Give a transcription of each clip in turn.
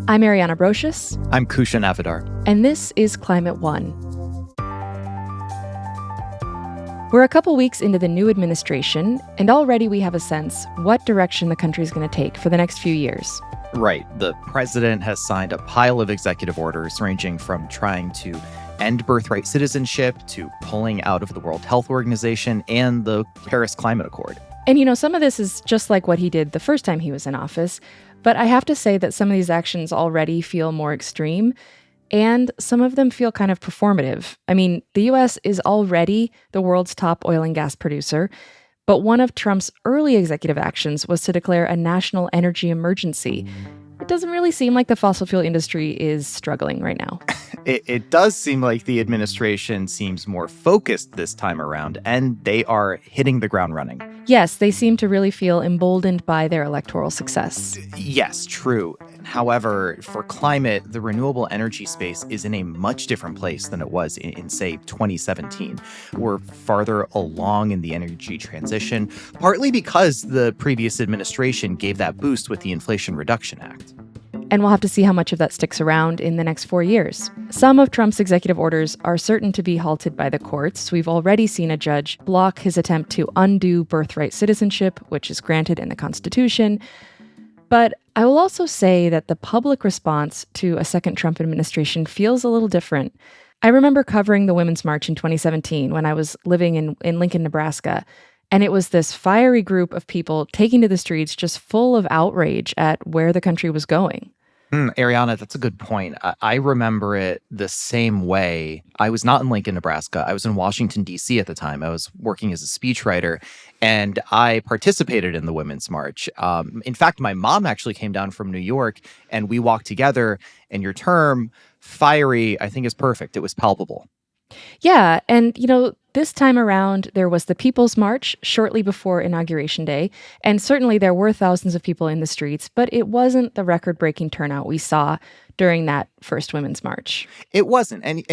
I'm Ariana Brocious. I'm Kushan Avidar. And this is Climate One. We're a couple weeks into the new administration, and already we have a sense what direction the country is going to take for the next few years. Right. The president has signed a pile of executive orders ranging from trying to end birthright citizenship to pulling out of the World Health Organization and the Paris Climate Accord. And some of this is just like what he did the first time he was in office, but I have to say that some of these actions already feel more extreme, and some of them feel kind of performative. I mean, the U.S. is already the world's top oil and gas producer, but one of Trump's early executive actions was to declare a national energy emergency. It doesn't really seem like the fossil fuel industry is struggling right now. It does seem like the administration seems more focused this time around, and they are hitting the ground running. Yes, they seem to really feel emboldened by their electoral success. Yes, true. However, for climate, the renewable energy space is in a much different place than it was in say, 2017. We're farther along in the energy transition, partly because the previous administration gave that boost with the Inflation Reduction Act. And we'll have to see how much of that sticks around in the next 4 years. Some of Trump's executive orders are certain to be halted by the courts. We've already seen a judge block his attempt to undo birthright citizenship, which is granted in the Constitution. But I will also say that the public response to a second Trump administration feels a little different. I remember covering the Women's March in 2017 when I was living in Lincoln, Nebraska. And it was this fiery group of people taking to the streets just full of outrage at where the country was going. Ariana, that's a good point. I remember it the same way. I was not in Lincoln, Nebraska. I was in Washington, D.C. at the time. I was working as a speechwriter, and I participated in the Women's March. In fact, my mom actually came down from New York, and we walked together. And your term, fiery, I think is perfect. It was palpable. Yeah, and this time around, there was the People's March shortly before Inauguration Day, and certainly there were thousands of people in the streets, but it wasn't the record-breaking turnout we saw during that first Women's March. It wasn't. And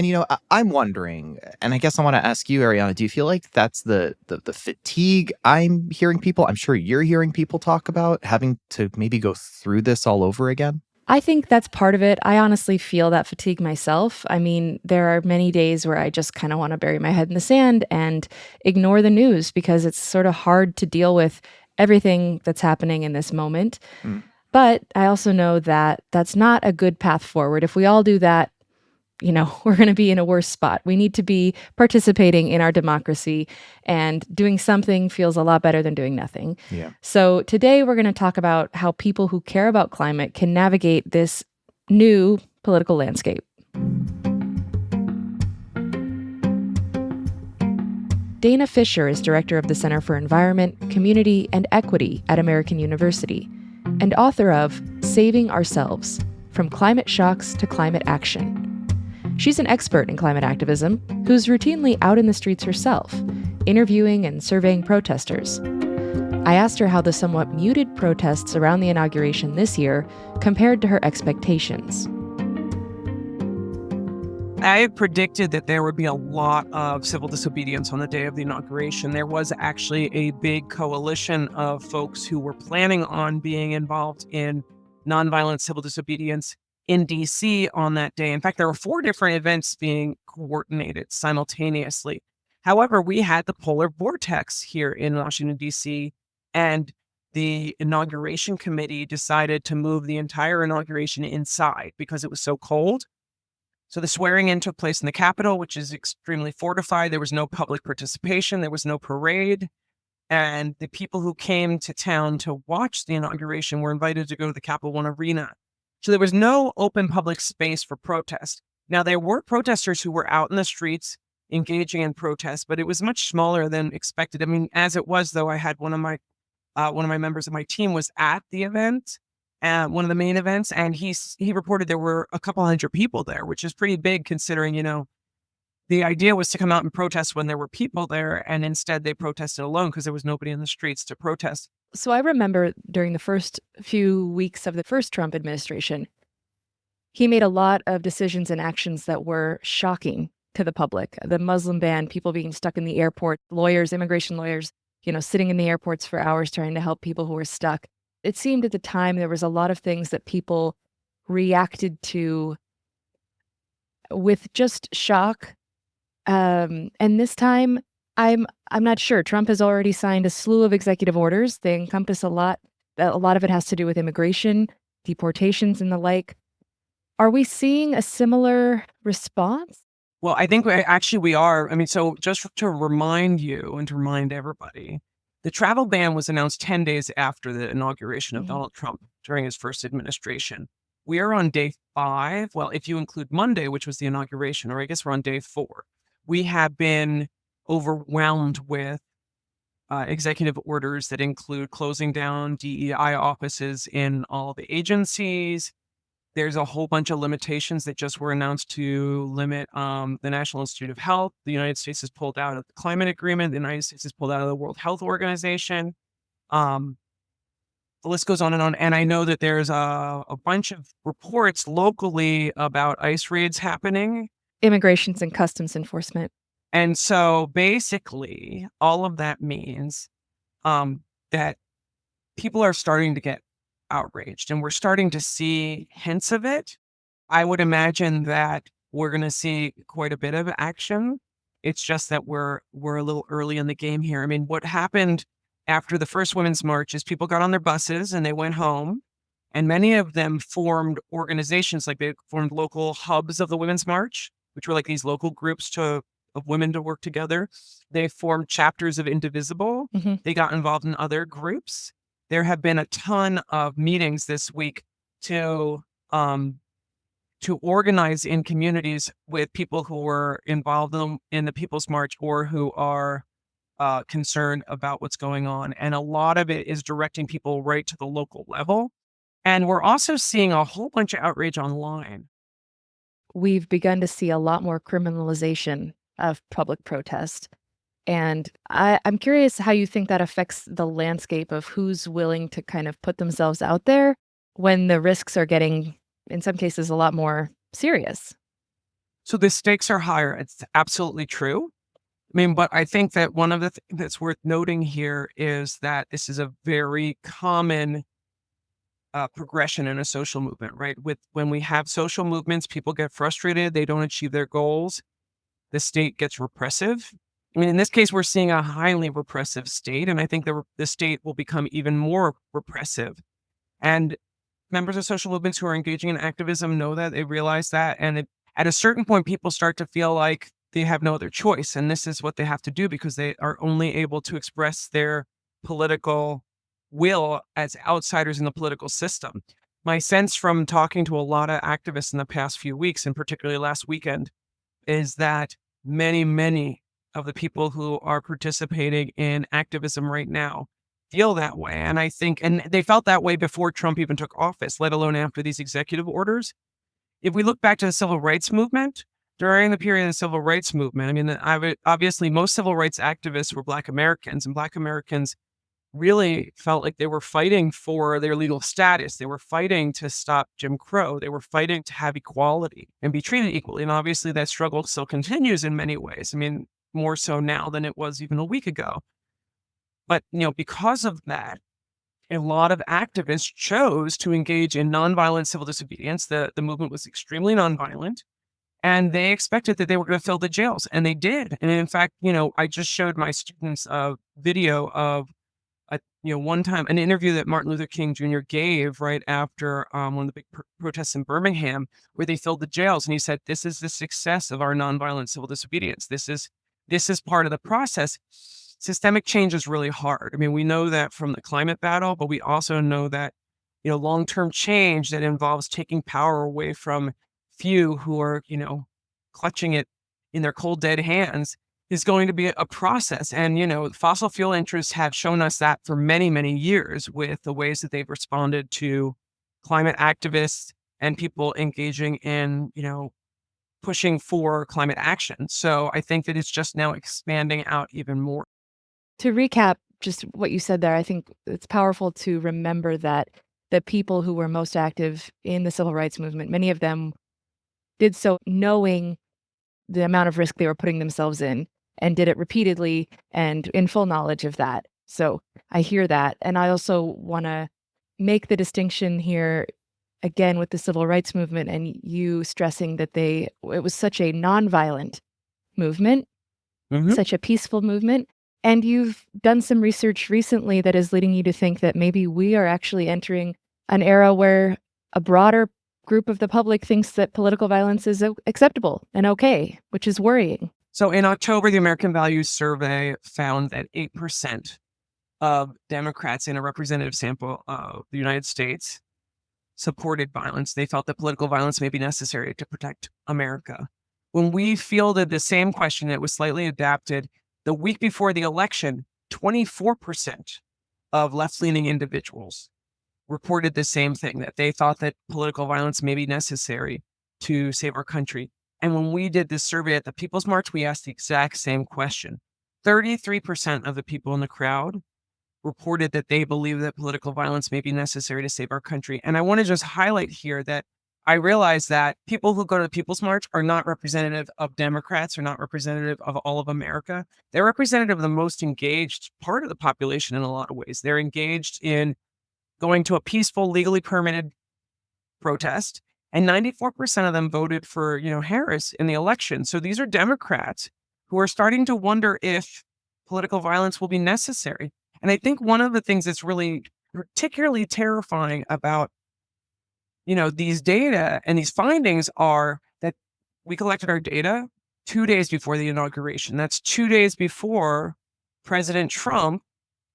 I'm wondering, and I guess I want to ask you, Ariana, do you feel like that's the fatigue I'm hearing people, I'm sure you're hearing people talk about, having to maybe go through this all over again? I think that's part of it. I honestly feel that fatigue myself. I mean, there are many days where I just kind of want to bury my head in the sand and ignore the news because it's sort of hard to deal with everything that's happening in this moment. But I also know that that's not a good path forward. If we all do that, we're going to be in a worse spot. We need to be participating in our democracy, and doing something feels a lot better than doing nothing. Yeah. So today we're going to talk about how people who care about climate can navigate this new political landscape. Dana Fisher is director of the Center for Environment, Community, and Equity at American University, and author of Saving Ourselves: From Climate Shocks to Climate Action. She's an expert in climate activism who's routinely out in the streets herself, interviewing and surveying protesters. I asked her how the somewhat muted protests around the inauguration this year compared to her expectations. I predicted that there would be a lot of civil disobedience on the day of the inauguration. There was actually a big coalition of folks who were planning on being involved in nonviolent civil disobedience in D.C. on that day. In fact, there were 4 different events being coordinated simultaneously. However, we had the polar vortex here in Washington, D.C., and the inauguration committee decided to move the entire inauguration inside because it was so cold. So the swearing in took place in the Capitol, which is extremely fortified. There was no public participation. There was no parade. And the people who came to town to watch the inauguration were invited to go to the Capital One Arena. So there was no open public space for protest. Now, there were protesters who were out in the streets engaging in protest, but it was much smaller than expected. I mean, as it was, though, I had one of my members of my team was at the event, one of the main events, and he reported there were a couple hundred people there, which is pretty big considering, the idea was to come out and protest when there were people there, and instead they protested alone because there was nobody in the streets to protest. So I remember during the first few weeks of the first Trump administration, he made a lot of decisions and actions that were shocking to the public. The Muslim ban, people being stuck in the airport, lawyers, immigration lawyers, sitting in the airports for hours trying to help people who were stuck. It seemed at the time there was a lot of things that people reacted to with just shock. And this time, I'm not sure. Trump has already signed a slew of executive orders. They encompass a lot. A lot of it has to do with immigration, deportations, and the like. Are we seeing a similar response? Well, I think we are. I mean, so just to remind you and to remind everybody, the travel ban was announced 10 days after the inauguration of Mhm. Donald Trump during his first administration. We are on day 5. Well, if you include Monday, which was the inauguration, or I guess we're on day 4. We have been overwhelmed with executive orders that include closing down DEI offices in all the agencies. There's a whole bunch of limitations that just were announced to limit the National Institute of Health. The United States has pulled out of the climate agreement. The United States has pulled out of the World Health Organization. Um, the list goes on. And I know that there's a bunch of reports locally about ICE raids happening. Immigrations and customs enforcement. And so basically, all of that means that people are starting to get outraged, and we're starting to see hints of it. I would imagine that we're going to see quite a bit of action. It's just that we're a little early in the game here. I mean, what happened after the first Women's March is people got on their buses and they went home, and many of them formed organizations, like they formed local hubs of the Women's March, which were like these local groups of women to work together. They formed chapters of Indivisible. Hmm. They got involved in other groups. There have been a ton of meetings this week to organize in communities with people who were involved in the People's March or who are concerned about what's going on. And a lot of it is directing people right to the local level. And we're also seeing a whole bunch of outrage online. We've begun to see a lot more criminalization of public protest. And I'm curious how you think that affects the landscape of who's willing to kind of put themselves out there when the risks are getting, in some cases, a lot more serious. So the stakes are higher. It's absolutely true. I mean, but I think that one of the things that's worth noting here is that this is a very common progression in a social movement, right? When we have social movements, people get frustrated, they don't achieve their goals, the state gets repressive. I mean, in this case, we're seeing a highly repressive state, and I think the state will become even more repressive. And members of social movements who are engaging in activism know that, they realize that, and at a certain point, people start to feel like they have no other choice, and this is what they have to do because they are only able to express their political will as outsiders in the political system. My sense from talking to a lot of activists in the past few weeks, and particularly last weekend, is that many of the people who are participating in activism right now feel that way. And I think, and they felt that way before Trump even took office, let alone after these executive orders. If we look back to the civil rights movement, during the period of the civil rights movement, I mean, obviously most civil rights activists were Black Americans, and Black Americans really felt like they were fighting for their legal status. They were fighting to stop Jim Crow. They were fighting to have equality and be treated equally. And obviously that struggle still continues in many ways. I mean, more so now than it was even a week ago. But, because of that, a lot of activists chose to engage in nonviolent civil disobedience. The movement was extremely nonviolent, and they expected that they were going to fill the jails, and they did. And in fact, I just showed my students a video of one time an interview that Martin Luther King Jr. gave right after one of the big protests in Birmingham, where they filled the jails, and he said, "This is the success of our nonviolent civil disobedience. This is part of the process." Systemic change is really hard. I mean, we know that from the climate battle, but we also know that long-term change that involves taking power away from few who are clutching it in their cold dead hands is going to be a process. And, fossil fuel interests have shown us that for many years with the ways that they've responded to climate activists and people engaging in, pushing for climate action. So I think that it's just now expanding out even more. To recap just what you said there, I think it's powerful to remember that the people who were most active in the civil rights movement, many of them did so knowing the amount of risk they were putting themselves in and did it repeatedly and in full knowledge of that. So I hear that. And I also want to make the distinction here again with the civil rights movement and you stressing that it was such a nonviolent movement, such a peaceful movement. And you've done some research recently that is leading you to think that maybe we are actually entering an era where a broader group of the public thinks that political violence is acceptable and okay, which is worrying. So in October, the American Values Survey found that 8% of Democrats in a representative sample of the United States supported violence. They felt that political violence may be necessary to protect America. When we fielded the same question, it was slightly adapted. The week before the election, 24% of left-leaning individuals reported the same thing, that they thought that political violence may be necessary to save our country. And when we did this survey at the People's March, we asked the exact same question. 33% of the people in the crowd reported that they believe that political violence may be necessary to save our country. And I want to just highlight here that I realize that people who go to the People's March are not representative of Democrats, or not representative of all of America. They're representative of the most engaged part of the population in a lot of ways. They're engaged in going to a peaceful, legally permitted protest, and 94% of them voted for, Harris in the election. So these are Democrats who are starting to wonder if political violence will be necessary. And I think one of the things that's really particularly terrifying about, these data and these findings are that we collected our data 2 days before the inauguration. That's 2 days before President Trump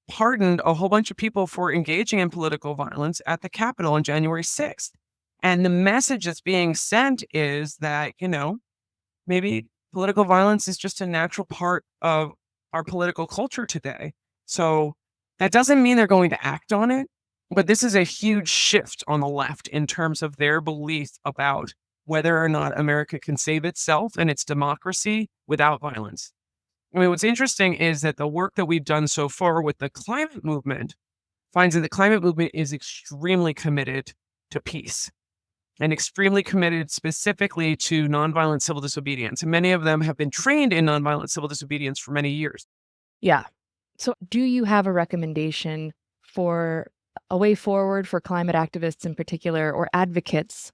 pardoned a whole bunch of people for engaging in political violence at the Capitol on January 6th. And the message that's being sent is that, maybe political violence is just a natural part of our political culture today. So that doesn't mean they're going to act on it, but this is a huge shift on the left in terms of their belief about whether or not America can save itself and its democracy without violence. I mean, what's interesting is that the work that we've done so far with the climate movement finds that the climate movement is extremely committed to peace and extremely committed specifically to nonviolent civil disobedience. And many of them have been trained in nonviolent civil disobedience for many years. Yeah. So do you have a recommendation for a way forward for climate activists in particular, or advocates,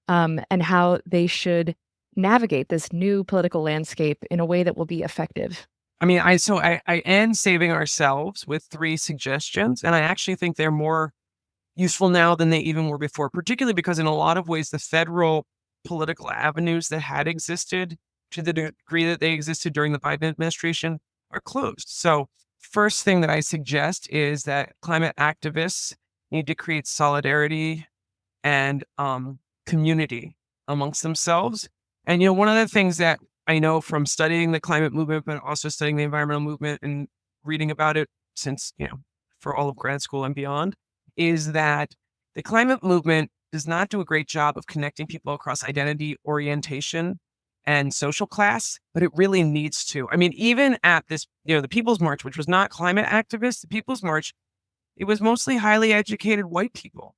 and how they should navigate this new political landscape in a way that will be effective? I mean, I end saving ourselves with 3 suggestions, and I actually think they're more useful now than they even were before, particularly because in a lot of ways, the federal political avenues that had existed to the degree that they existed during the Biden administration are closed. So first thing that I suggest is that climate activists need to create solidarity and community amongst themselves. And, one of the things that I know from studying the climate movement, but also studying the environmental movement and reading about it since, for all of grad school and beyond, is that the climate movement does not do a great job of connecting people across identity, orientation, and social class, but it really needs to. I mean, even at this, the People's March, which was not climate activists, the People's March, it was mostly highly educated white people.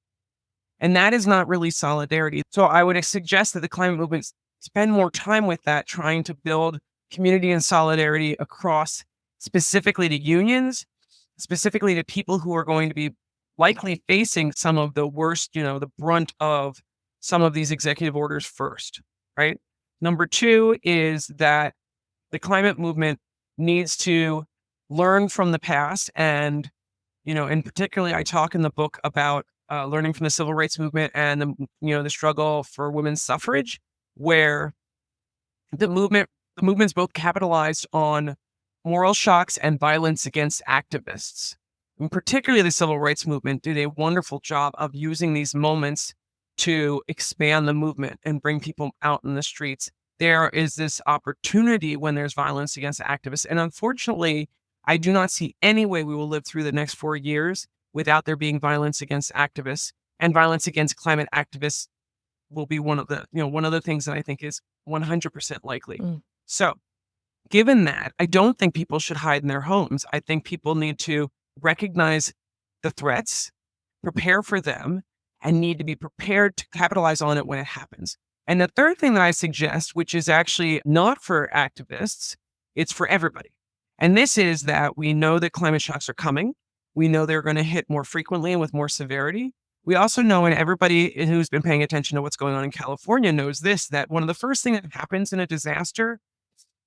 And that is not really solidarity. So I would suggest that the climate movement spend more time with that, trying to build community and solidarity across, specifically to unions, specifically to people who are going to be likely facing some of the worst, the brunt of some of these executive orders first, right? Number 2 is that the climate movement needs to learn from the past. And, and particularly I talk in the book about learning from the civil rights movement and the struggle for women's suffrage, where the movement's both capitalized on moral shocks and violence against activists. And particularly the civil rights movement did a wonderful job of using these moments to expand the movement and bring people out in the streets. There is this opportunity when there's violence against activists. And unfortunately, I do not see any way we will live through the next 4 years without there being violence against activists. And violence against climate activists will be one of the things that I think is 100% likely. So given that, I don't think people should hide in their homes. I think people need to recognize the threats, prepare for them, and need to be prepared to capitalize on it when it happens. And the third thing that I suggest, which is actually not for activists, it's for everybody. And this is that we know that climate shocks are coming. We know they're going to hit more frequently and with more severity. We also know, and everybody who's been paying attention to what's going on in California knows this, that one of the first things that happens in a disaster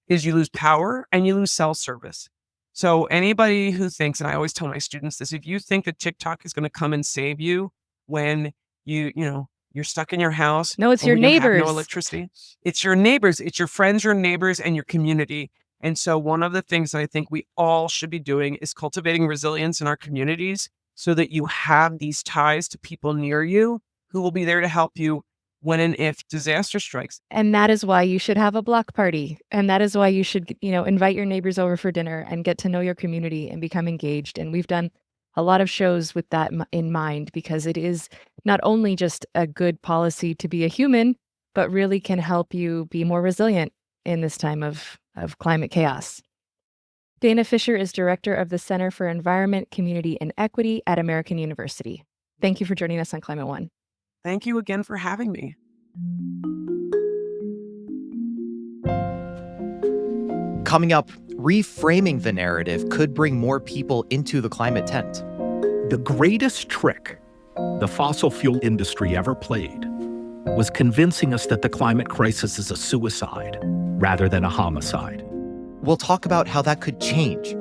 is you lose power and you lose cell service. So anybody who thinks, and I always tell my students this, if you think that TikTok is going to come and save you when you're stuck in your house, No, it's or your when you have no neighbors. electricity, it's your neighbors, it's your friends, your neighbors, and your community. And so one of the things that I think we all should be doing is cultivating resilience in our communities so that you have these ties to people near you who will be there to help you when and if disaster strikes. And that is why you should have a block party. And that is why you should, invite your neighbors over for dinner and get to know your community and become engaged. And we've done a lot of shows with that in mind, because it is not only just a good policy to be a human, but really can help you be more resilient in this time of climate chaos. Dana Fisher is director of the Center for Environment, Community, and Equity at American University. Thank you for joining us on Climate One. Thank you again for having me. Coming up, reframing the narrative could bring more people into the climate tent. The greatest trick the fossil fuel industry ever played was convincing us that the climate crisis is a suicide rather than a homicide. We'll talk about how that could change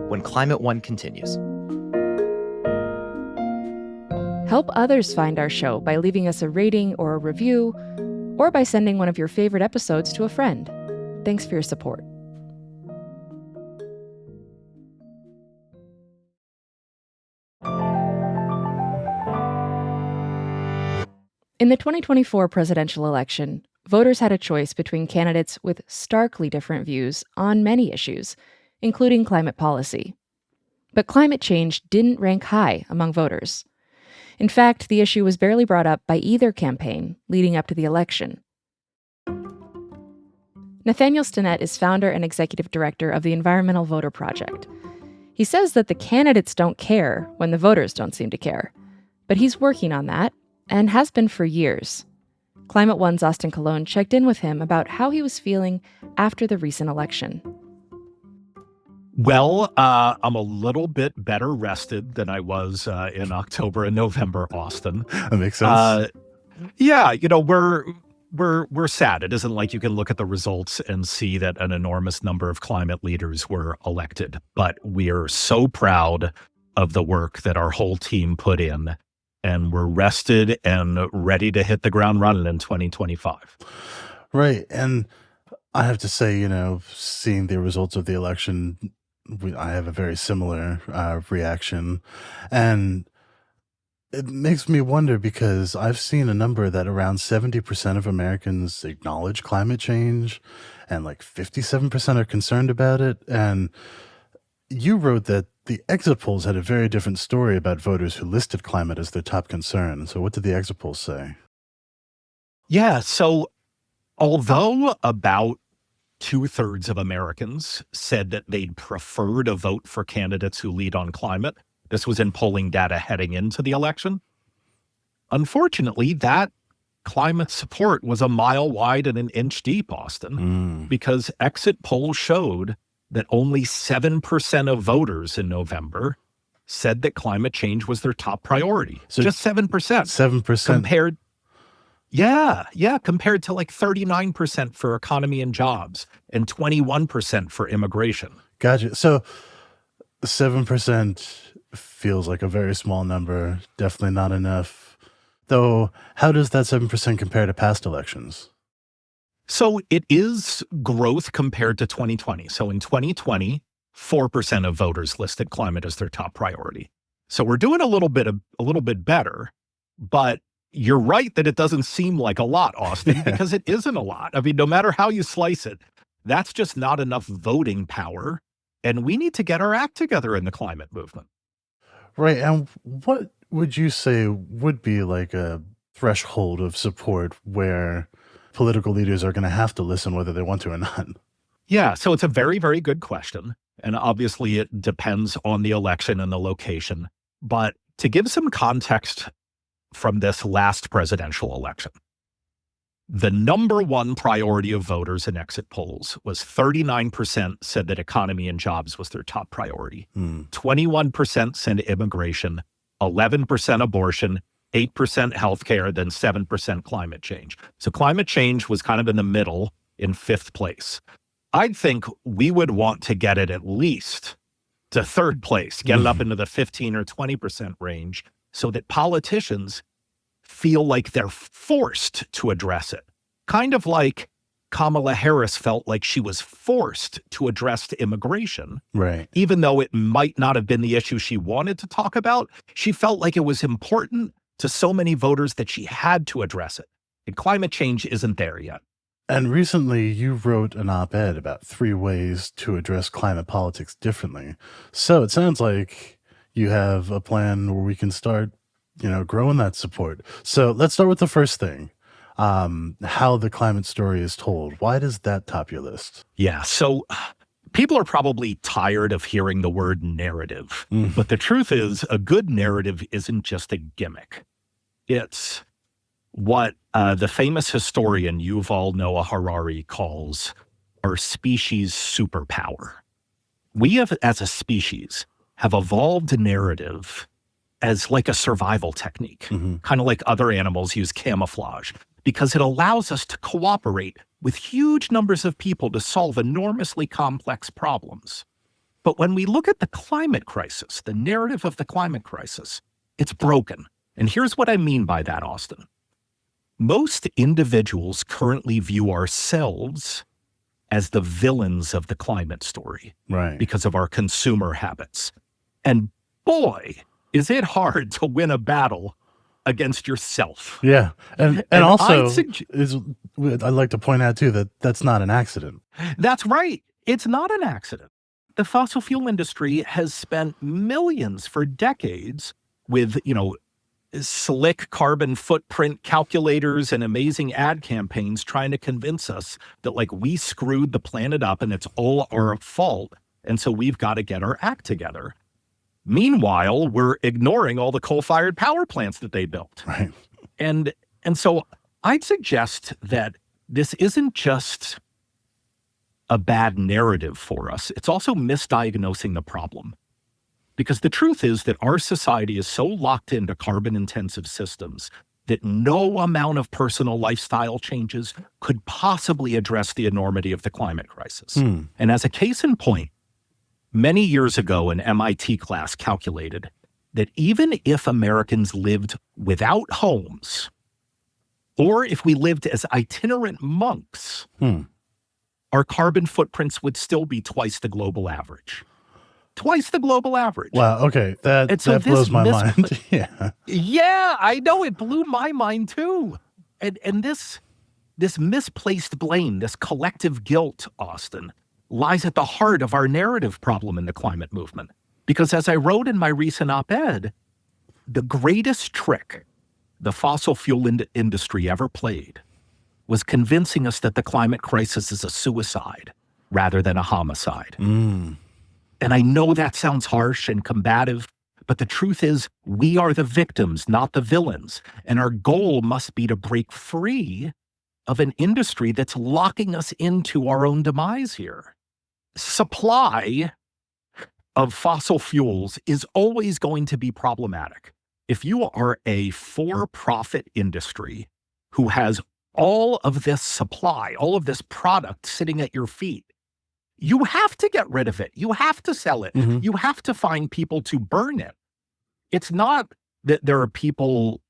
when Climate One continues. Help others find our show by leaving us a rating or a review, or by sending one of your favorite episodes to a friend. Thanks for your support. In the 2024 presidential election, voters had a choice between candidates with starkly different views on many issues, including climate policy. But climate change didn't rank high among voters. In fact, the issue was barely brought up by either campaign leading up to the election. Nathaniel Stinnett is founder and executive director of the Environmental Voter Project. He says that the candidates don't care when the voters don't seem to care. But he's working on that, and has been for years. Climate One's Austin Colon checked in with him about how he was feeling after the recent election. Well, I'm a little bit better rested than I was in October and November, Austin. That makes sense. Yeah, we're sad. It isn't like you can look at the results and see that an enormous number of climate leaders were elected. But we're so proud of the work that our whole team put in. And we're rested and ready to hit the ground running in 2025. Right. And I have to say, seeing the results of the election, I have a very similar reaction. And it makes me wonder, because I've seen a number that around 70% of Americans acknowledge climate change and like 57% are concerned about it. And you wrote that the exit polls had a very different story about voters who listed climate as their top concern. So what did the exit polls say? Yeah, so although about 2/3 of Americans said that they'd prefer to vote for candidates who lead on climate, this was in polling data heading into the election. Unfortunately, that climate support was a mile wide and an inch deep, Austin, because exit polls showed that only 7% of voters in November said that climate change was their top priority. So just 7%. 7%. Compared to like 39% for economy and jobs and 21% for immigration. Gotcha. So 7% feels like a very small number, definitely not enough. Though, how does that 7% compare to past elections? So it is growth compared to 2020. So in 2020, 4% of voters listed climate as their top priority. So we're doing a little bit better, but you're right that it doesn't seem like a lot, Austin, because it isn't a lot. I mean, no matter how you slice it, that's just not enough voting power. And we need to get our act together in the climate movement. Right. And what would you say would be like a threshold of support where political leaders are going to have to listen whether they want to or not? Yeah, so it's a very, very good question. And obviously it depends on the election and the location. But to give some context from this last presidential election, the number one priority of voters in exit polls was 39% said that economy and jobs was their top priority. 21% said immigration, 11% abortion, 8% healthcare, then 7% climate change. So climate change was kind of in the middle in fifth place. I think we would want to get it at least to third place, get it up into the 15 or 20% range so that politicians feel like they're forced to address it. Kind of like Kamala Harris felt like she was forced to address immigration. Right. Even though it might not have been the issue she wanted to talk about, she felt like it was important to so many voters that she had to address it. And climate change isn't there yet. And recently you wrote an op-ed about 3 ways to address climate politics differently. So it sounds like you have a plan where we can start, growing that support. So let's start with the first thing. How the climate story is told. Why does that top your list? Yeah, so people are probably tired of hearing the word narrative, but the truth is a good narrative isn't just a gimmick. It's what the famous historian Yuval Noah Harari calls our species superpower. We have, as a species, have evolved a narrative as like a survival technique, kind of like other animals use camouflage, because it allows us to cooperate with huge numbers of people to solve enormously complex problems. But when we look at the climate crisis, the narrative of the climate crisis, it's broken. And here's what I mean by that, Austin. Most individuals currently view ourselves as the villains of the climate story, right? Because of our consumer habits. And boy, is it hard to win a battle against yourself. Yeah. And also, I'd like to point out too that that's not an accident. That's right. It's not an accident. The fossil fuel industry has spent millions for decades with, slick carbon footprint calculators and amazing ad campaigns trying to convince us that we screwed the planet up and it's all our fault. And so we've got to get our act together. Meanwhile, we're ignoring all the coal-fired power plants that they built. Right. And so I'd suggest that this isn't just a bad narrative for us. It's also misdiagnosing the problem. Because the truth is that our society is so locked into carbon-intensive systems that no amount of personal lifestyle changes could possibly address the enormity of the climate crisis. And as a case in point, many years ago, an MIT class calculated that even if Americans lived without homes, or if we lived as itinerant monks, our carbon footprints would still be twice the global average. Twice the global average. Wow, okay. That blows my mind. Yeah. Yeah, I know. It blew my mind too. And this misplaced blame, this collective guilt, Austin, lies at the heart of our narrative problem in the climate movement. Because as I wrote in my recent op-ed, the greatest trick the fossil fuel industry ever played was convincing us that the climate crisis is a suicide rather than a homicide. And I know that sounds harsh and combative, but the truth is we are the victims, not the villains. And our goal must be to break free of an industry that's locking us into our own demise here. Supply of fossil fuels is always going to be problematic. If you are a for-profit industry who has all of this supply, all of this product sitting at your feet, you have to get rid of it. You have to sell it. You have to find people to burn it. It's not that there are people,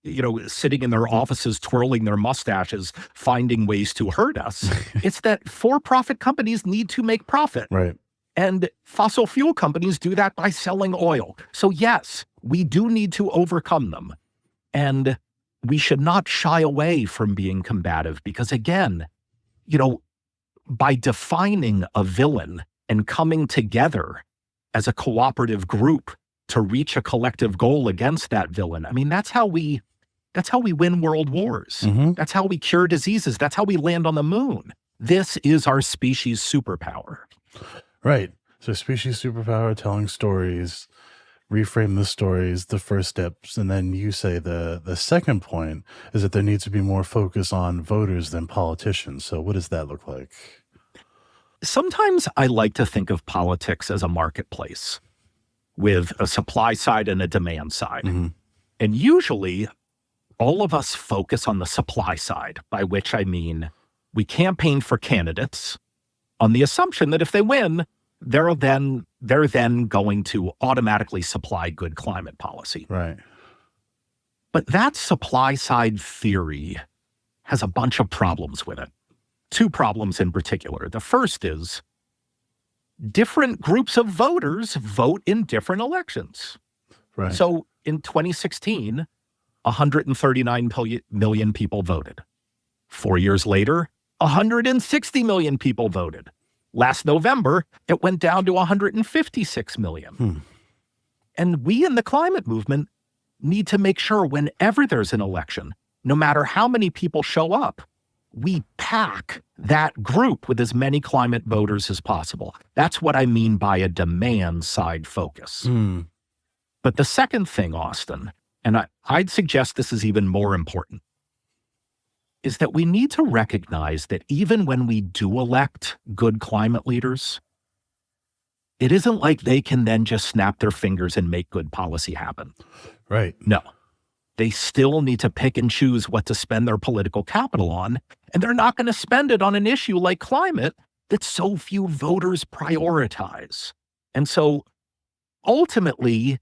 sitting in their offices, twirling their mustaches, finding ways to hurt us. It's that for-profit companies need to make profit. Right. And fossil fuel companies do that by selling oil. So yes, we do need to overcome them. And we should not shy away from being combative because again, by defining a villain and coming together as a cooperative group to reach a collective goal against that villain, I mean, that's how we win world wars. That's how we cure diseases. That's how we land on the moon. This is our species superpower. Right. So species superpower, telling stories, reframe the stories, the first steps. And then you say the second point is that there needs to be more focus on voters than politicians. So what does that look like? Sometimes I like to think of politics as a marketplace with a supply side and a demand side. And usually all of us focus on the supply side, by which I mean we campaign for candidates on the assumption that if they win, they're then going to automatically supply good climate policy. Right. But that supply side theory has a bunch of problems with it. Two problems in particular. The first is different groups of voters vote in different elections. Right. So in 2016, 139 million people voted. 4 years later, 160 million people voted. Last November, it went down to 156 million. And we in the climate movement need to make sure whenever there's an election, no matter how many people show up, we pack that group with as many climate voters as possible. That's what I mean by a demand side focus. But the second thing, Austin, and I'd suggest this is even more important, is that we need to recognize that even when we do elect good climate leaders, it isn't like they can then just snap their fingers and make good policy happen. Right. No. They still need to pick and choose what to spend their political capital on, and they're not going to spend it on an issue like climate that so few voters prioritize. And so ultimately,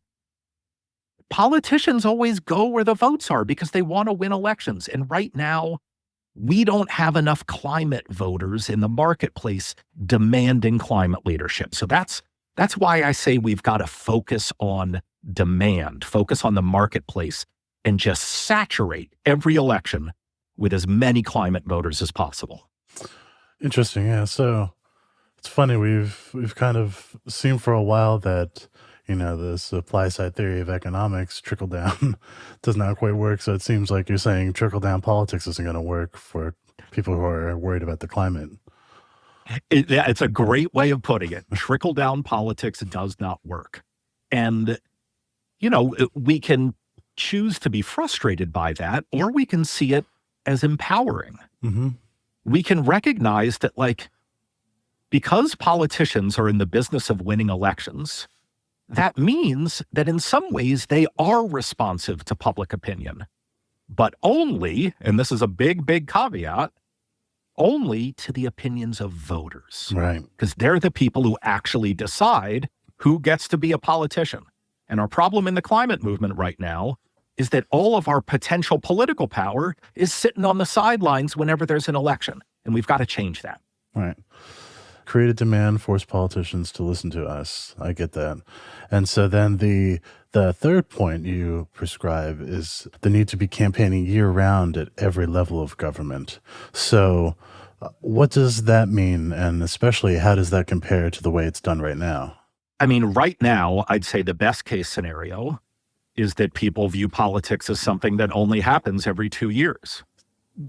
politicians always go where the votes are because they want to win elections. And right now, we don't have enough climate voters in the marketplace demanding climate leadership. So that's why I say we've got to focus on demand, focus on the marketplace, and just saturate every election with as many climate voters as possible. Interesting. Yeah. So it's funny. We've kind of seen for a while that, the supply side theory of economics, trickle down, does not quite work. So it seems like you're saying trickle down politics isn't going to work for people who are worried about the climate. It's a great way of putting it. Trickle down politics does not work. And, we can choose to be frustrated by that, or we can see it as empowering. We can recognize that, because politicians are in the business of winning elections, that means that in some ways they are responsive to public opinion, but only, and this is a big, big caveat, only to the opinions of voters. Right. Because they're the people who actually decide who gets to be a politician. And our problem in the climate movement right now is that all of our potential political power is sitting on the sidelines whenever there's an election. And we've got to change that. Right. Create a demand, force politicians to listen to us. I get that. And so then the third point you prescribe is the need to be campaigning year round at every level of government. So what does that mean? And especially, how does that compare to the way it's done right now? I mean, right now, I'd say the best case scenario is that people view politics as something that only happens every 2 years.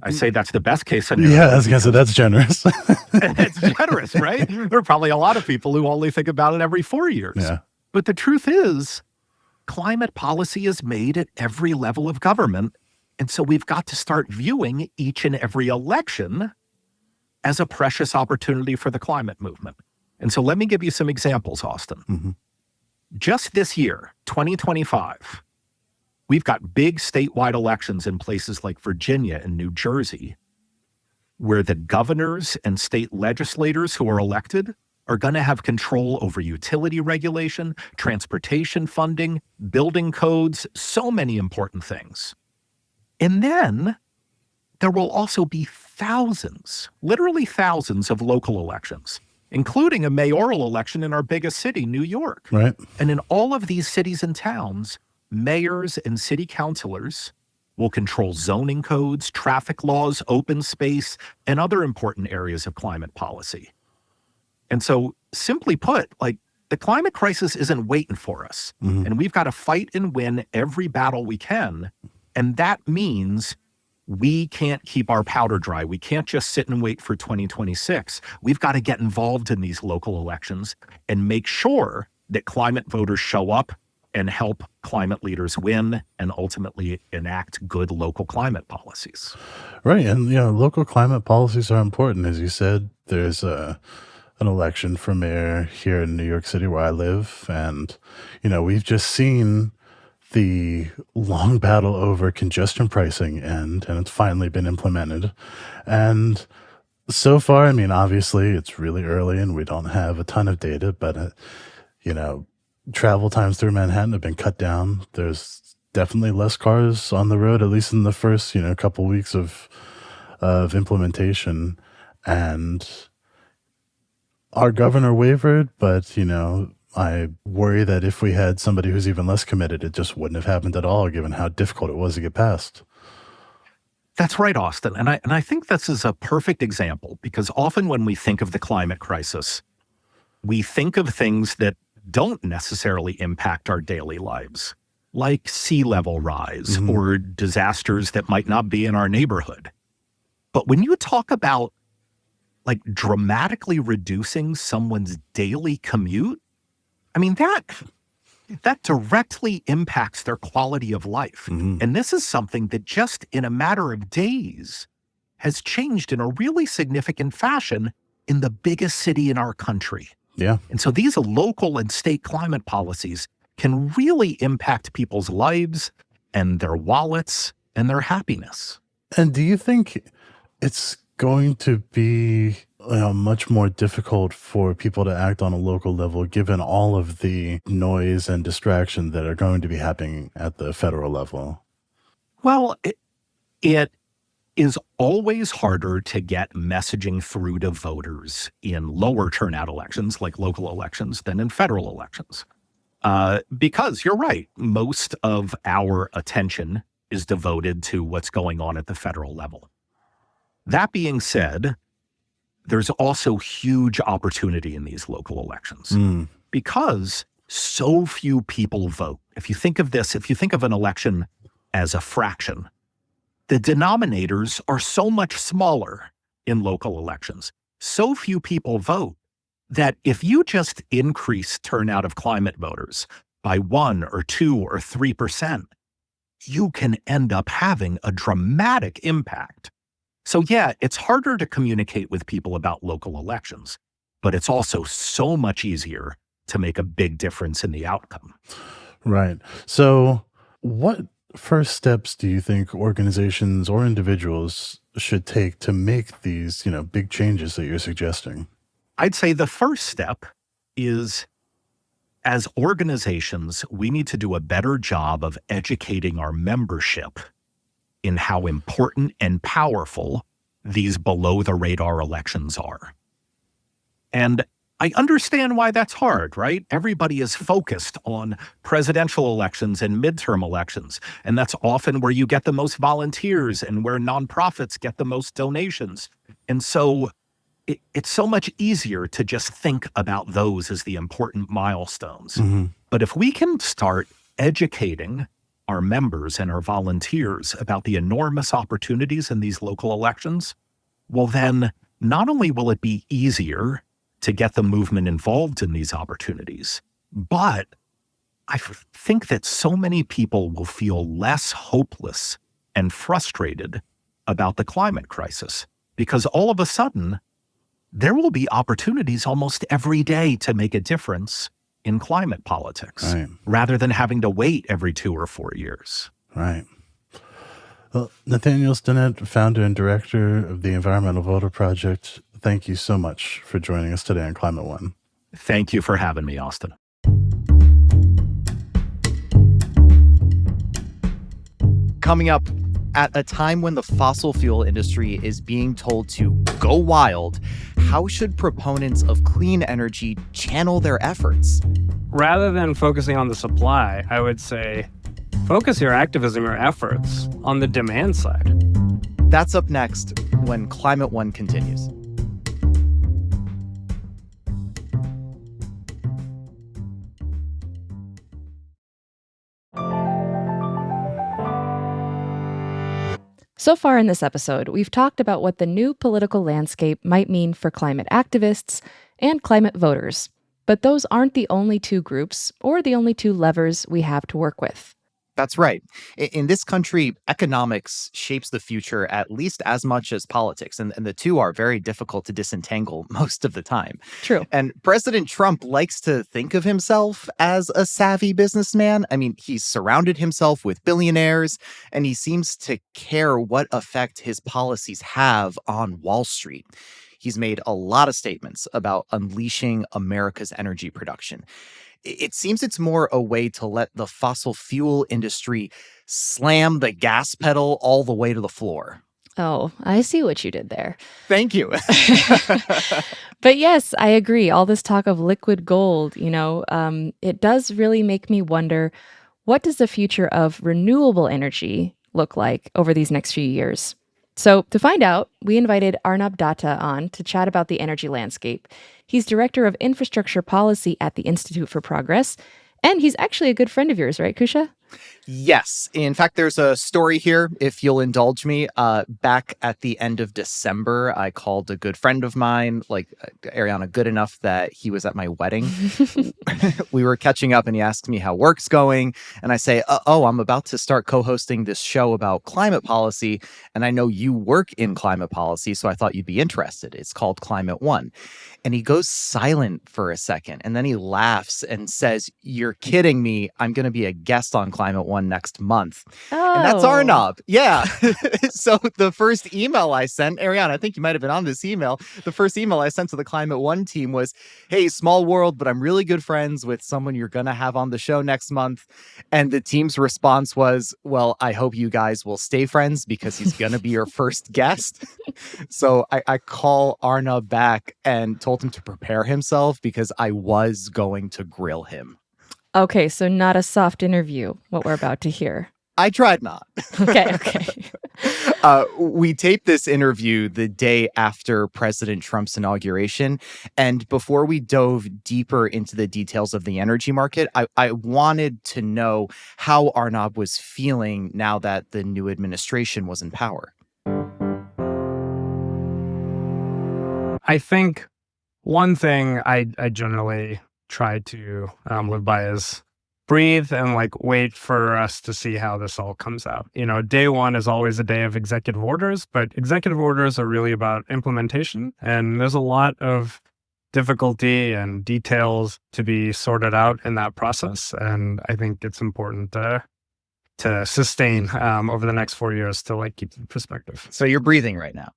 I say that's the best case scenario. Yeah, I was going to say that's generous. It's generous, right? There are probably a lot of people who only think about it every 4 years. Yeah. But the truth is, climate policy is made at every level of government. And so we've got to start viewing each and every election as a precious opportunity for the climate movement. And so let me give you some examples, Austin. Just this year, 2025, we've got big statewide elections in places like Virginia and New Jersey, where the governors and state legislators who are elected are going to have control over utility regulation, transportation funding, building codes, so many important things. And then there will also be thousands, literally thousands of local elections, including a mayoral election in our biggest city, New York. Right. And in all of these cities and towns, mayors and city councilors will control zoning codes, traffic laws, open space, and other important areas of climate policy. And so, simply put, the climate crisis isn't waiting for us. And we've got to fight and win every battle we can. And that means we can't keep our powder dry. We can't just sit and wait for 2026. We've got to get involved in these local elections and make sure that climate voters show up and help climate leaders win and ultimately enact good local climate policies. Right. And, local climate policies are important. As you said, there's an election for mayor here in New York City where I live. And, we've just seen the long battle over congestion pricing end, and it's finally been implemented. And so far, I mean, obviously, it's really early and we don't have a ton of data, but, you know, travel times through Manhattan have been cut down. There's definitely less cars on the road, at least in the first, couple weeks of implementation. And our governor wavered, but, I worry that if we had somebody who's even less committed, it just wouldn't have happened at all, given how difficult it was to get passed. That's right, Austin. And I think this is a perfect example because often when we think of the climate crisis, we think of things that don't necessarily impact our daily lives, like sea level rise or disasters that might not be in our neighborhood. But when you talk about like dramatically reducing someone's daily commute, I mean, that directly impacts their quality of life. And this is something that just in a matter of days has changed in a really significant fashion in the biggest city in our country. Yeah. And so these local and state climate policies can really impact people's lives and their wallets and their happiness. And do you think it's going to be much more difficult for people to act on a local level, given all of the noise and distraction that are going to be happening at the federal level? Well, it is always harder to get messaging through to voters in lower turnout elections, like local elections, than in federal elections. Because you're right, most of our attention is devoted to what's going on at the federal level. That being said, there's also huge opportunity in these local elections because so few people vote. If you think of an election as a fraction, the denominators are so much smaller in local elections. So few people vote that if you just increase turnout of climate voters by 1 or 2 or 3%, you can end up having a dramatic impact. So yeah, it's harder to communicate with people about local elections, but it's also so much easier to make a big difference in the outcome. Right. So what first steps do you think organizations or individuals should take to make these, big changes that you're suggesting? I'd say the first step is, as organizations, we need to do a better job of educating our membership in how important and powerful these below-the-radar elections are. And I understand why that's hard, right? Everybody is focused on presidential elections and midterm elections, and that's often where you get the most volunteers and where nonprofits get the most donations. And so it's so much easier to just think about those as the important milestones. But if we can start educating our members and our volunteers about the enormous opportunities in these local elections, well, then not only will it be easier to get the movement involved in these opportunities, but I think that so many people will feel less hopeless and frustrated about the climate crisis because all of a sudden, there will be opportunities almost every day to make a difference in climate politics, rather than having to wait every 2 or 4 years. Right. Well, Nathaniel Stinnett, founder and director of the Environmental Voter Project, thank you so much for joining us today on Climate One. Thank you for having me, Austin. Coming up, at a time when the fossil fuel industry is being told to go wild, how should proponents of clean energy channel their efforts? Rather than focusing on the supply, I would say focus your activism or efforts on the demand side. That's up next when Climate One continues. So far in this episode, we've talked about what the new political landscape might mean for climate activists and climate voters. But those aren't the only two groups or the only two levers we have to work with. That's right. In this country, economics shapes the future at least as much as politics, and the two are very difficult to disentangle most of the time. True. And President Trump likes to think of himself as a savvy businessman. I mean, he's surrounded himself with billionaires, and he seems to care what effect his policies have on Wall Street. He's made a lot of statements about unleashing America's energy production. It seems it's more a way to let the fossil fuel industry slam the gas pedal all the way to the floor. Oh, I see what you did there. Thank you. But yes, I agree. All this talk of liquid gold, it does really make me wonder, what does the future of renewable energy look like over these next few years? So to find out, we invited Arnab Datta on to chat about the energy landscape. He's Director of Infrastructure Policy at the Institute for Progress, and he's actually a good friend of yours, right, Kusha? Yes. In fact, there's a story here, if you'll indulge me. Back at the end of December, I called a good friend of mine, like Ariana, good enough that he was at my wedding. We were catching up and he asked me how work's going. And I say, I'm about to start co-hosting this show about climate policy. And I know you work in climate policy, so I thought you'd be interested. It's called Climate One. And he goes silent for a second. And then he laughs and says, "You're kidding me. I'm going to be a guest on Climate One next month." And that's Arnab. Yeah. So the first email I sent, Ariana, I think you might have been on this email. The first email I sent to the Climate One team was, "Hey, small world, but I'm really good friends with someone you're going to have on the show next month." And the team's response was, "Well, I hope you guys will stay friends because he's going to be your first guest." So I call Arnab back and told him to prepare himself because I was going to grill him. Okay, so not a soft interview, what we're about to hear. I tried not. Okay. We taped this interview the day after President Trump's inauguration. And before we dove deeper into the details of the energy market, I wanted to know how Arnab was feeling now that the new administration was in power. I think one thing I generally try to live by is breathe and wait for us to see how this all comes out. Day one is always a day of executive orders, but executive orders are really about implementation. And there's a lot of difficulty and details to be sorted out in that process. And I think it's important to sustain over the next 4 years to keep the perspective. So you're breathing right now.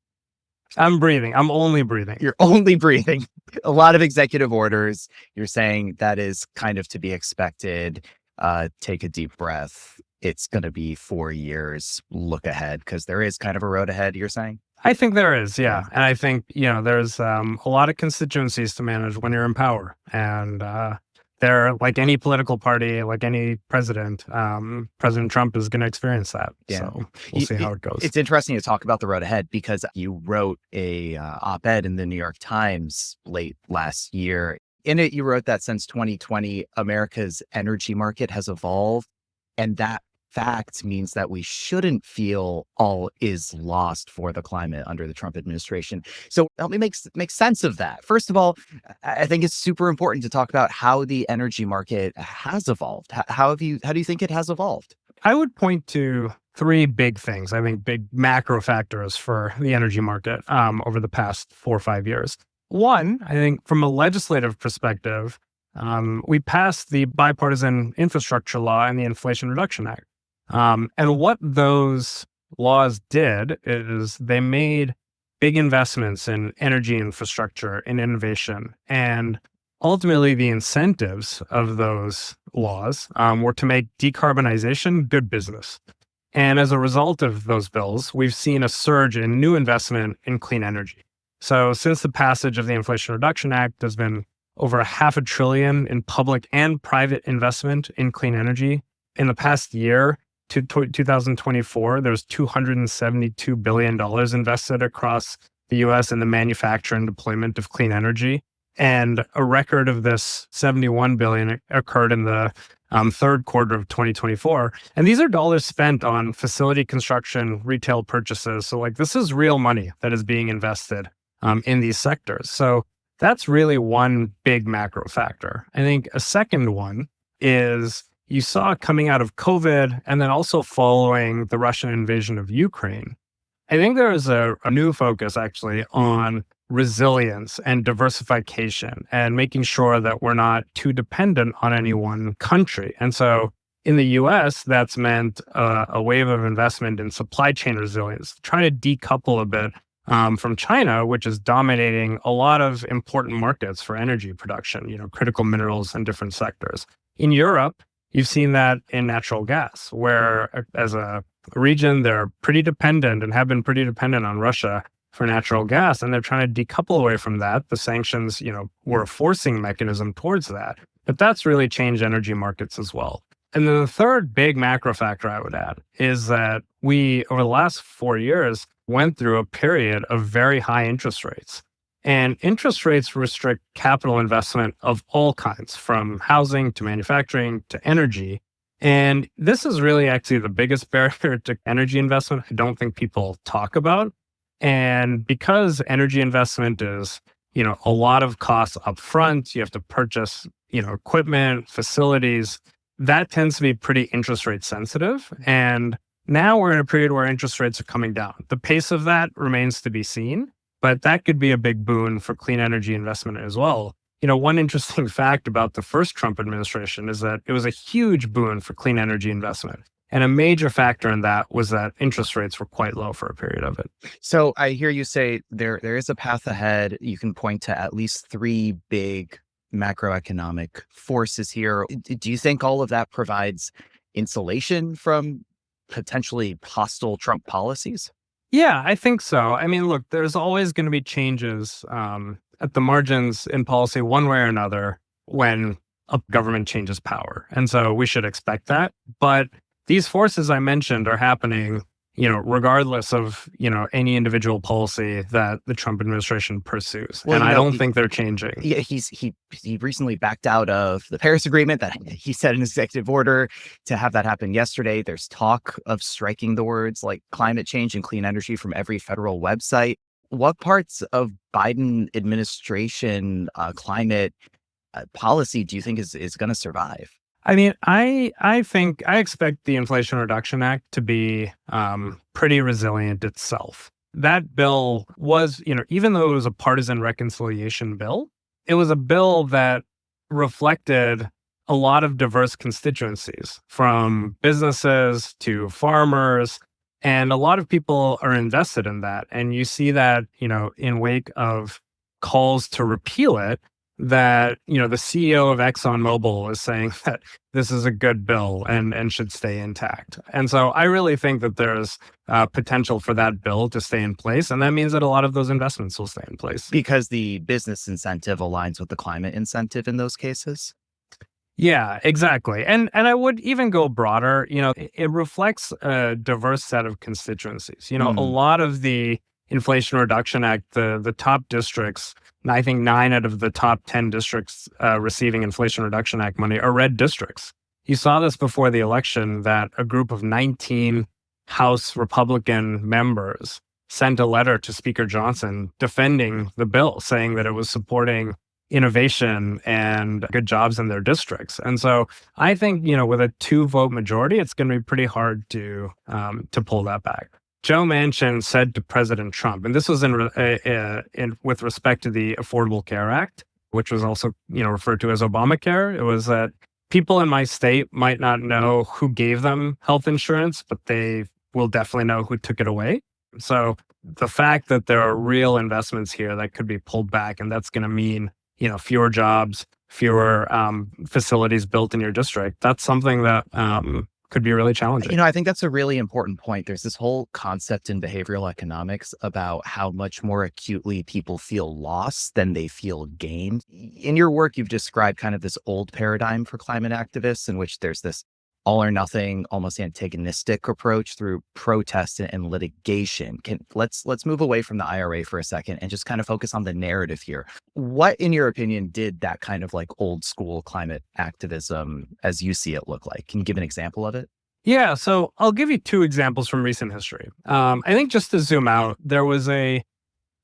I'm breathing. I'm only breathing. You're only breathing. A lot of executive orders. You're saying that is kind of to be expected. Take a deep breath. It's going to be 4 years. Look ahead, because there is kind of a road ahead, you're saying? I think there is, yeah. And I think, there's a lot of constituencies to manage when you're in power. And they're like any political party, like any president, President Trump is going to experience that. Yeah. So we'll see how it goes. It's interesting to talk about the road ahead because you wrote a op-ed in the New York Times late last year. In it, you wrote that since 2020, America's energy market has evolved. And that fact means that we shouldn't feel all is lost for the climate under the Trump administration. So help me make sense of that. First of all, I think it's super important to talk about how the energy market has evolved. How do you think it has evolved? I would point to three big things, I think big macro factors for the energy market over the past 4 or 5 years. One, I think from a legislative perspective, we passed the bipartisan infrastructure law and the Inflation Reduction Act. And what those laws did is they made big investments in energy infrastructure and innovation. And ultimately, the incentives of those laws were to make decarbonization good business. And as a result of those bills, we've seen a surge in new investment in clean energy. So since the passage of the Inflation Reduction Act, there's been over $500 billion in public and private investment in clean energy. In the past year, to 2024, there's $272 billion invested across the U.S. in the manufacture and deployment of clean energy. And a record of this $71 billion occurred in the third quarter of 2024. And these are dollars spent on facility construction, retail purchases. So this is real money that is being invested in these sectors. So that's really one big macro factor. I think a second one is you saw coming out of COVID and then also following the Russian invasion of Ukraine, I think there is a new focus actually on resilience and diversification and making sure that we're not too dependent on any one country. And so in the US, that's meant a wave of investment in supply chain resilience, trying to decouple a bit from China, which is dominating a lot of important markets for energy production, critical minerals and different sectors. In Europe, you've seen that in natural gas, where as a region, they're pretty dependent and have been pretty dependent on Russia for natural gas, and they're trying to decouple away from that. The sanctions, were a forcing mechanism towards that, but that's really changed energy markets as well. And then the third big macro factor I would add is that we, over the last 4 years, went through a period of very high interest rates. And interest rates restrict capital investment of all kinds, from housing to manufacturing to energy. And this is really actually the biggest barrier to energy investment I don't think people talk about. And because energy investment is, a lot of costs up front, you have to purchase, equipment, facilities, that tends to be pretty interest rate sensitive. And now we're in a period where interest rates are coming down. The pace of that remains to be seen, but that could be a big boon for clean energy investment as well. One interesting fact about the first Trump administration is that it was a huge boon for clean energy investment. And a major factor in that was that interest rates were quite low for a period of it. So I hear you say there is a path ahead. You can point to at least 3 big macroeconomic forces here. Do you think all of that provides insulation from potentially hostile Trump policies? Yeah, I think so. I mean, look, there's always going to be changes at the margins in policy one way or another when a government changes power. And so we should expect that. But these forces I mentioned are happening, regardless of, any individual policy that the Trump administration pursues. Well, and I don't think they're changing. Yeah, he recently backed out of the Paris Agreement that he said in his executive order to have that happen yesterday. There's talk of striking the words like climate change and clean energy from every federal website. What parts of Biden administration climate policy do you think is going to survive? I mean, I expect the Inflation Reduction Act to be pretty resilient itself. That bill was, even though it was a partisan reconciliation bill, it was a bill that reflected a lot of diverse constituencies, from businesses to farmers, and a lot of people are invested in that. And you see that, in wake of calls to repeal it, that, the CEO of ExxonMobil is saying that this is a good bill and should stay intact. And so I really think that there's potential for that bill to stay in place. And that means that a lot of those investments will stay in place. Because the business incentive aligns with the climate incentive in those cases? Yeah, exactly. And I would even go broader. It reflects a diverse set of constituencies. A lot of the Inflation Reduction Act, the top districts, I think 9 out of the top 10 districts receiving Inflation Reduction Act money are red districts. You saw this before the election, that a group of 19 House Republican members sent a letter to Speaker Johnson defending the bill, saying that it was supporting innovation and good jobs in their districts. And so I think, with a 2-vote majority, it's going to be pretty hard to pull that back. Joe Manchin said to President Trump, and this was in with respect to the Affordable Care Act, which was also, referred to as Obamacare. It was that people in my state might not know who gave them health insurance, but they will definitely know who took it away. So the fact that there are real investments here that could be pulled back, and that's going to mean, fewer jobs, fewer facilities built in your district, that's something that could be really challenging. I think that's a really important point. There's this whole concept in behavioral economics about how much more acutely people feel loss than they feel gain. In your work, you've described kind of this old paradigm for climate activists in which there's this all or nothing, almost antagonistic approach through protest and litigation. Let's move away from the IRA for a second and just kind of focus on the narrative here. What, in your opinion, did that kind of like old school climate activism, as you see it, look like? Can you give an example of it? Yeah, so I'll give you 2 examples from recent history. I think just to zoom out, there was a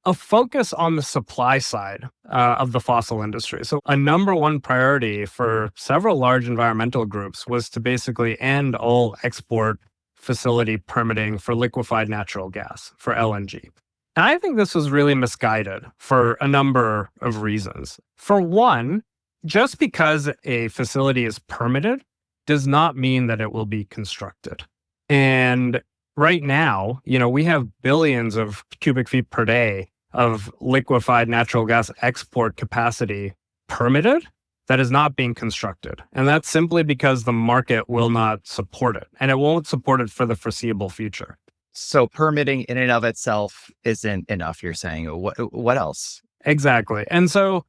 a focus on the supply side of the fossil industry. So a number one priority for several large environmental groups was to basically end all export facility permitting for liquefied natural gas, for LNG. And I think this was really misguided for a number of reasons. For one, just because a facility is permitted does not mean that it will be constructed. And right now, we have billions of cubic feet per day of liquefied natural gas export capacity permitted that is not being constructed. And that's simply because the market will not support it. And it won't support it for the foreseeable future. So permitting in and of itself isn't enough, you're saying. What else? Exactly. And so,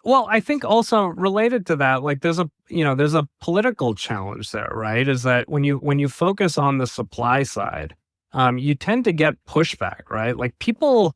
well, I think also related to that, like there's a political challenge there, right? Is that when you focus on the supply side, you tend to get pushback, right? Like people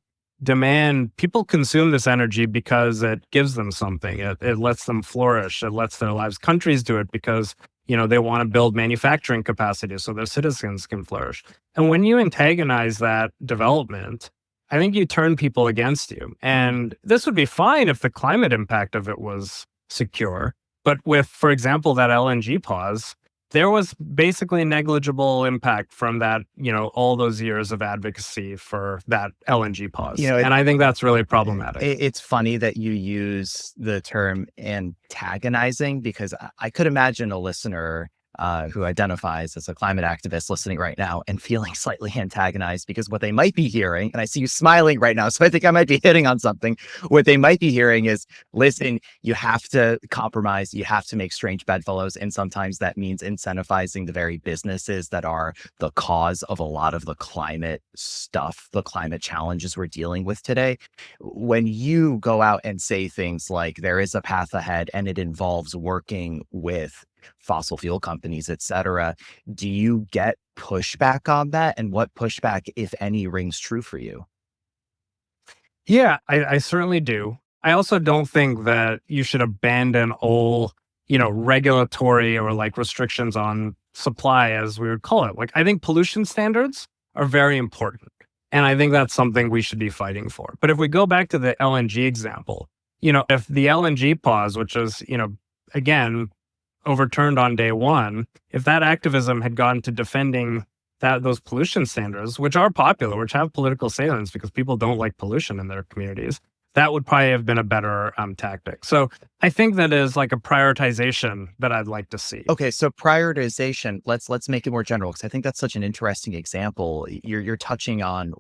consume this energy because it gives them something. It lets them flourish. It lets their lives. Countries do it because they want to build manufacturing capacity so their citizens can flourish. And when you antagonize that development, I think you turn people against you. And this would be fine if the climate impact of it was secure. But with, for example, that LNG pause, there was basically negligible impact from that, all those years of advocacy for that LNG pause. And I think that's really problematic. It's funny that you use the term antagonizing, because I could imagine a listener who identifies as a climate activist listening right now and feeling slightly antagonized, because what they might be hearing, and I see you smiling right now, so I think I might be hitting on something. What they might be hearing is, listen, you have to compromise, you have to make strange bedfellows, and sometimes that means incentivizing the very businesses that are the cause of a lot of the climate stuff, the climate challenges we're dealing with today. When you go out and say things like there is a path ahead and it involves working with fossil fuel companies, et cetera, do you get pushback on that? And what pushback, if any, rings true for you? Yeah, I certainly do. I also don't think that you should abandon all, regulatory or like restrictions on supply, as we would call it. Like, I think pollution standards are very important. And I think that's something we should be fighting for. But if we go back to the LNG example, if the LNG pause, which is, again, overturned on day one, if that activism had gone to defending those pollution standards, which are popular, which have political salience because people don't like pollution in their communities, that would probably have been a better tactic. So I think that is like a prioritization that I'd like to see. Okay, so prioritization, let's make it more general, because I think that's such an interesting example. You're touching on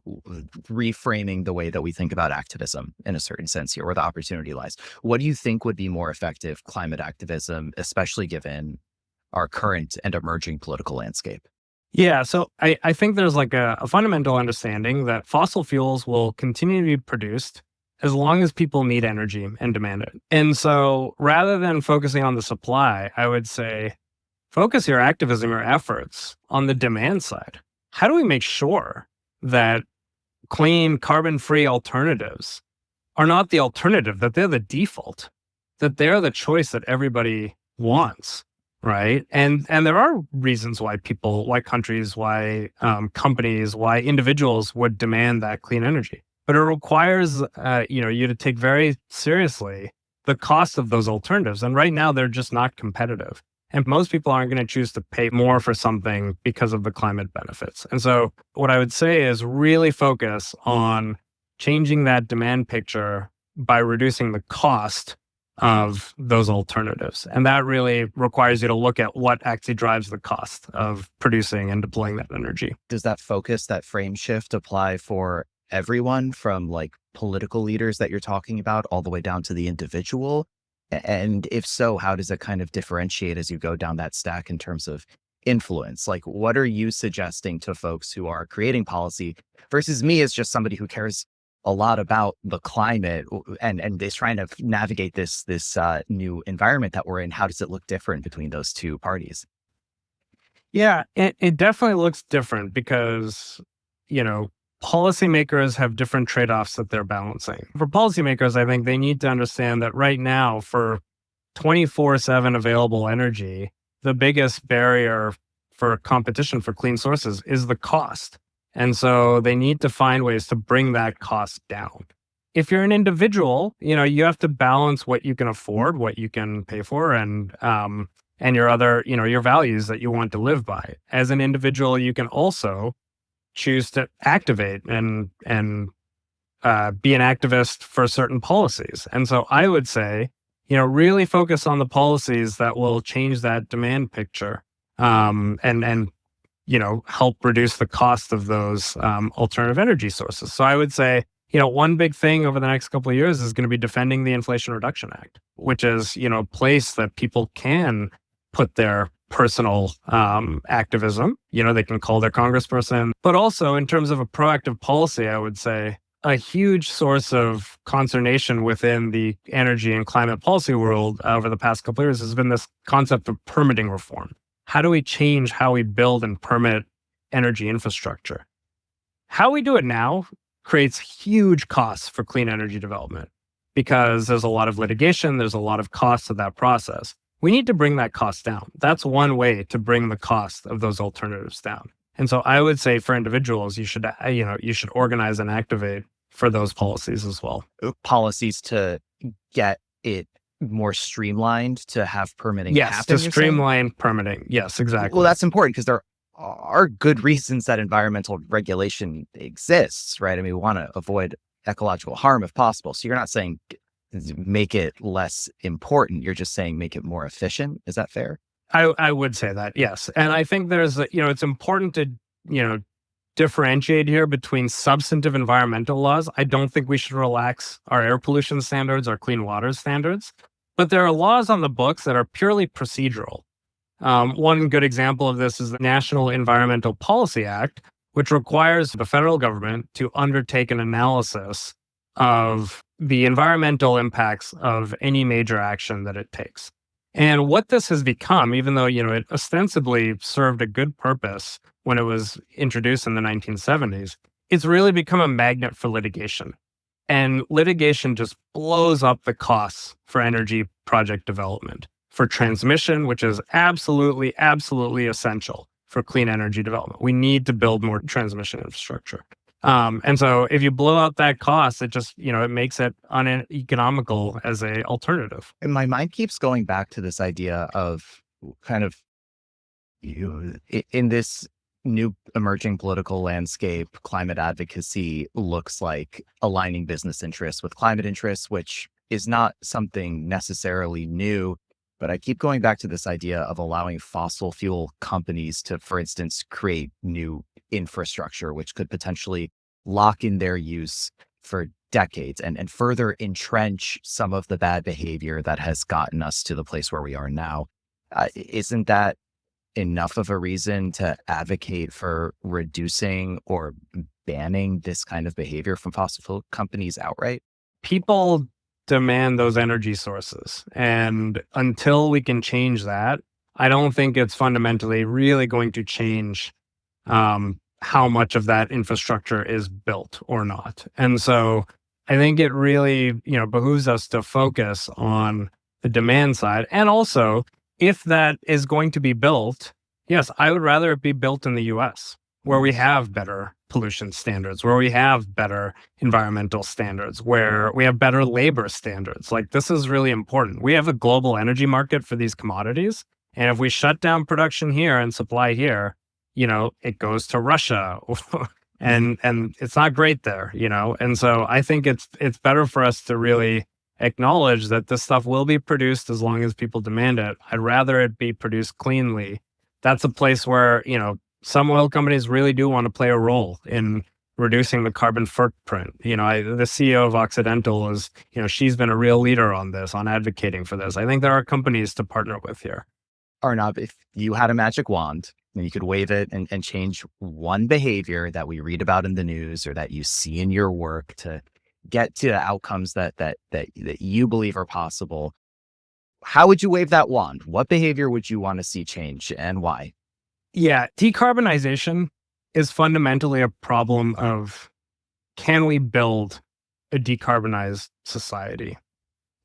reframing the way that we think about activism in a certain sense here, where the opportunity lies. What do you think would be more effective climate activism, especially given our current and emerging political landscape? Yeah, so I think there's like a fundamental understanding that fossil fuels will continue to be produced as long as people need energy and demand it. And so rather than focusing on the supply, I would say focus your activism, your efforts on the demand side. How do we make sure that clean, carbon-free alternatives are not the alternative, that they're the default, that they're the choice that everybody wants, right? And there are reasons why people, why countries, why companies, why individuals would demand that clean energy. But it requires you to take very seriously the cost of those alternatives. And right now, they're just not competitive. And most people aren't going to choose to pay more for something because of the climate benefits. And so what I would say is really focus on changing that demand picture by reducing the cost of those alternatives. And that really requires you to look at what actually drives the cost of producing and deploying that energy. Does that focus, that frame shift, apply for everyone, from like political leaders that you're talking about all the way down to the individual? And if so, how does it kind of differentiate as you go down that stack in terms of influence? Like, what are you suggesting to folks who are creating policy versus me as just somebody who cares a lot about the climate and is trying to navigate this new environment that we're in? How does it look different between those two parties? Yeah, it definitely looks different because, policymakers have different trade-offs that they're balancing. For policymakers, I think they need to understand that right now, for 24/7 available energy, the biggest barrier for competition for clean sources is the cost. And so they need to find ways to bring that cost down. If you're an individual, you have to balance what you can afford, what you can pay for, and your other, your values that you want to live by. As an individual, you can also choose to activate and be an activist for certain policies. And so I would say, really focus on the policies that will change that demand picture, and help reduce the cost of those alternative energy sources. So I would say, one big thing over the next couple of years is going to be defending the Inflation Reduction Act, which is, a place that people can put their personal activism. They can call their congressperson. But also in terms of a proactive policy, I would say a huge source of consternation within the energy and climate policy world over the past couple of years has been this concept of permitting reform. How do we change how we build and permit energy infrastructure? How we do it now creates huge costs for clean energy development because there's a lot of litigation, there's a lot of costs of that process. We need to bring that cost down. That's one way to bring the cost of those alternatives down. And so I would say for individuals, you should organize and activate for those policies as well. Policies to get it more streamlined, to have permitting happen. Yes, to streamline permitting. Yes, exactly. Well, that's important because there are good reasons that environmental regulation exists, right? I mean, we want to avoid ecological harm if possible. So you're not saying make it less important. You're just saying make it more efficient. Is that fair? I would say that, yes. And I think there's, it's important to, differentiate here between substantive environmental laws. I don't think we should relax our air pollution standards, our clean water standards, but there are laws on the books that are purely procedural. One good example of this is the National Environmental Policy Act, which requires the federal government to undertake an analysis of the environmental impacts of any major action that it takes. And what this has become, even though, it ostensibly served a good purpose when it was introduced in the 1970s, it's really become a magnet for litigation. And litigation just blows up the costs for energy project development, for transmission, which is absolutely, absolutely essential for clean energy development. We need to build more transmission infrastructure. And so if you blow out that cost, it just, it makes it uneconomical as an alternative. And my mind keeps going back to this idea of kind of in this new emerging political landscape, climate advocacy looks like aligning business interests with climate interests, which is not something necessarily new. But I keep going back to this idea of allowing fossil fuel companies to, for instance, create new infrastructure, which could potentially lock in their use for decades and further entrench some of the bad behavior that has gotten us to the place where we are now. Isn't that enough of a reason to advocate for reducing or banning this kind of behavior from fossil fuel companies outright? People demand those energy sources. And until we can change that, I don't think it's fundamentally really going to change how much of that infrastructure is built or not. And so I think it really, behooves us to focus on the demand side. And also, if that is going to be built, yes, I would rather it be built in the US, where we have better pollution standards, where we have better environmental standards, where we have better labor standards. Like, this is really important. We have a global energy market for these commodities. And if we shut down production here and supply here, it goes to Russia and it's not great there, And so I think it's better for us to really acknowledge that this stuff will be produced as long as people demand it. I'd rather it be produced cleanly. That's a place where, some oil companies really do want to play a role in reducing the carbon footprint. The CEO of Occidental is, she's been a real leader on this, on advocating for this. I think there are companies to partner with here. Arnab, if you had a magic wand and you could wave it and change one behavior that we read about in the news or that you see in your work to get to outcomes that you believe are possible, how would you wave that wand? What behavior would you want to see change and why? Yeah, decarbonization is fundamentally a problem of, can we build a decarbonized society?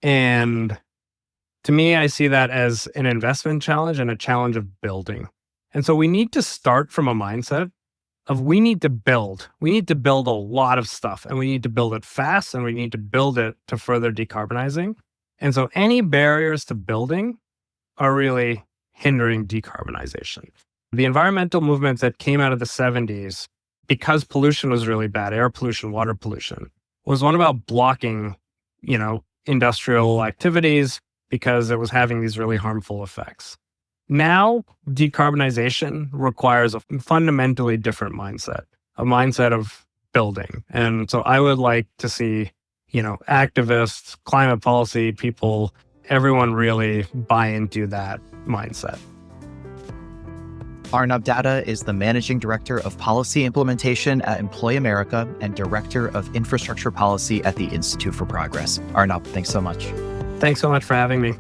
And to me, I see that as an investment challenge and a challenge of building. And so we need to start from a mindset of we need to build. We need to build a lot of stuff, and we need to build it fast, and we need to build it to further decarbonizing. And so any barriers to building are really hindering decarbonization. The environmental movement that came out of the 70s, because pollution was really bad, air pollution, water pollution, was one about blocking, industrial activities because it was having these really harmful effects. Now, decarbonization requires a fundamentally different mindset, a mindset of building. And so I would like to see, activists, climate policy people, everyone really buy into that mindset. Arnab Datta is the Managing Director of Policy Implementation at Employ America and Director of Infrastructure Policy at the Institute for Progress. Arnab, thanks so much. Thanks so much for having me.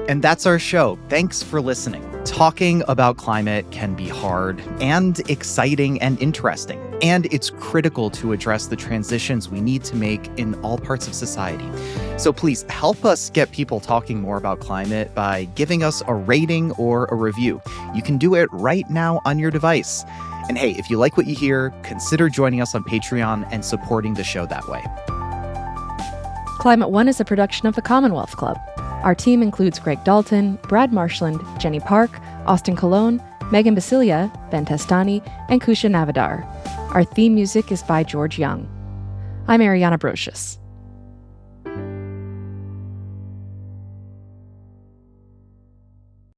And that's our show. Thanks for listening. Talking about climate can be hard and exciting and interesting. And it's critical to address the transitions we need to make in all parts of society. So please help us get people talking more about climate by giving us a rating or a review. You can do it right now on your device. And hey, if you like what you hear, consider joining us on Patreon and supporting the show that way. Climate One is a production of the Commonwealth Club. Our team includes Greg Dalton, Brad Marshland, Jenny Park, Austin Colon, Megan Basilia, Ben Testani, and Kusha Navadar. Our theme music is by George Young. I'm Ariana Brocious.